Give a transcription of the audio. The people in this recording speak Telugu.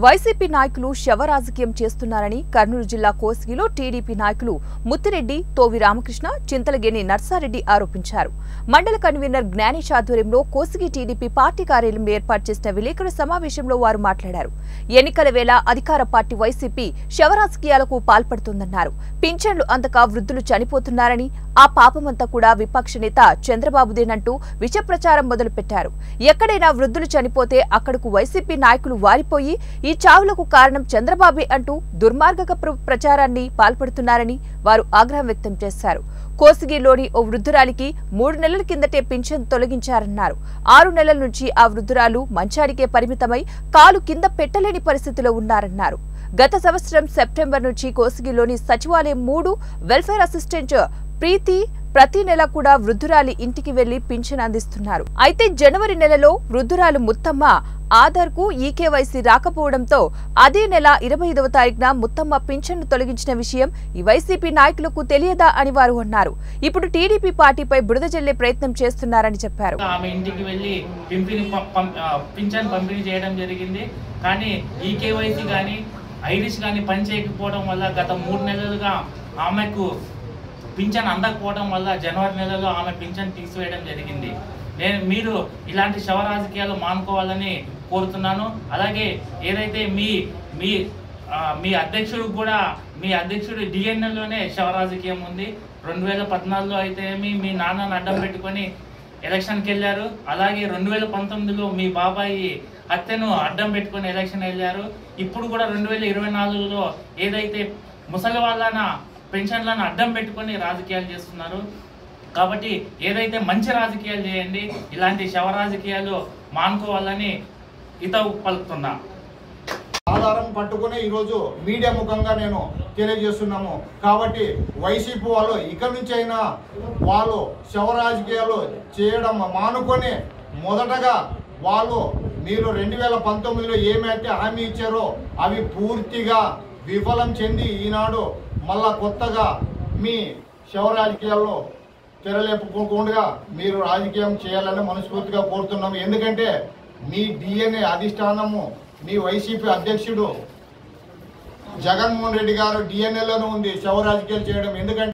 వైసీపీ నాయకులు శవ రాజకీయం చేస్తున్నారని కర్నూలు జిల్లా కోసిగిలో టీడీపీ నాయకులు ముత్తిరెడ్డి, తోవి రామకృష్ణ, చింతలగేని నర్సారెడ్డి ఆరోపించారు. మండల కన్వీనర్ జ్ఞానేష్ ఆధ్వర్యంలో కోసిగి టీడీపీ పార్టీ కార్యాలయంలో ఏర్పాటు చేసిన విలేకరుల సమావేశంలో వారు మాట్లాడారు. ఎన్నికల వేళ అధికార పార్టీ వైసీపీ శవ రాజకీయాలకు పాల్పడుతోందన్నారు. పింఛన్లు అందక వృద్ధులు చనిపోతున్నారని, ఆ పాపమంతా కూడా విపక్ష నేత చంద్రబాబుదేనంటూ విష ప్రచారం మొదలుపెట్టారు. ఎక్కడైనా వృద్ధులు చనిపోతే అక్కడకు వైసీపీ నాయకులు వారిపోయి ఈ చావులకు కారణం చంద్రబాబే అంటూ దుర్మార్గక ప్రచారాన్ని పాల్పడుతున్నారని వారు ఆగ్రహం వ్యక్తం చేశారు. కోసిగిలోని ఓ వృద్ధురాలికి 3 నెలల కిందటే పింఛన్ తొలగించారన్నారు. 6 నెలల నుంచి ఆ వృద్ధురాలు మంచానికే పరిమితమై కాలు కింద పెట్టలేని పరిస్థితిలో ఉన్నారన్నారు. గత సంవత్సరం సెప్టెంబర్ నుంచి కోసిగిలోని సచివాలయం 3 వెల్ఫేర్ అసిస్టెంట్ ప్రీతి ప్రతి నెల కూడా వృద్ధురాలి ఇంటికి వెళ్లి పింఛన్ అందిస్తున్నారు. అయితే జనవరి నెలలో వృద్ధురాలు ముత్తమ్మ ఆధార్కు ఈకేవైసీ రాకపోవడంతో అదే నెల 25వ తారీఖున ముత్తమ్మ పింఛన్ను తొలగించిన విషయం ఈ వైసీపీ నాయకులకు తెలియదా అని వారు అన్నారు. ఇప్పుడు టీడీపీ పార్టీపై బురద జల్లే ప్రయత్నం చేస్తున్నారని చెప్పారు. ఆమె ఇంటికి వెళ్లి పింఛన్ పంపిణీ చేయడం జరిగింది. కానీ ఈకేవైసీ కానీ ఐరిష్ కానీ పనిచేయకపోవడం వల్ల గత 3 నెలలుగా ఆమెకు పింఛన్ అందకపోవడం వల్ల జనవరి నెలలో ఆమె పింఛన్ తీసివేయడం జరిగింది. మీరు ఇలాంటి శవ రాజకీయాలు మానుకోవాలని కోరుతున్నాను. అలాగే ఏదైతే మీ అధ్యక్షుడు కూడా మీ అధ్యక్షుడు డిఎన్ఎల్లోనే శవ రాజకీయం ఉంది. 2014లో అయితే మీ నాన్నను అడ్డం పెట్టుకొని ఎలక్షన్కి వెళ్ళారు. అలాగే 2019లో మీ బాబాయి హత్యను అడ్డం పెట్టుకొని ఎలక్షన్ వెళ్ళారు. ఇప్పుడు కూడా 2024లో ఏదైతే ముసలి వాళ్ళన పెన్షన్లను అడ్డం పెట్టుకొని రాజకీయాలు చేస్తున్నారు. కాబట్టి ఏదైతే మంచి రాజకీయాలు చేయండి, ఇలాంటి శవ రాజకీయాలు మానుకోవాలని హితవు పలుకుతున్నా. ఆధారం పట్టుకుని ఈరోజు మీడియా ముఖంగా నేను తెలియజేస్తున్నాము. కాబట్టి వైసీపీ వాళ్ళు ఇక నుంచి అయినా వాళ్ళు శవ రాజకీయాలు చేయడం మానుకొని మొదటగా వాళ్ళు మీరు 2019లో ఏమైతే హామీ ఇచ్చారో అవి పూర్తిగా విఫలం చెంది ఈనాడు మళ్ళా కొత్తగా మీ శవ రాజకీయాల్లో తెరలేపుకోకుండా మీరు రాజకీయం చేయాలని మనస్ఫూర్తిగా కోరుతున్నాము. ఎందుకంటే మీ డిఎన్ఏ అధిష్టానము మీ వైసీపీ అధ్యక్షుడు జగన్మోహన్ రెడ్డి గారు డిఎన్ఏలోనూ ఉంది శవ రాజకీయాలు చేయడం. ఎందుకంటే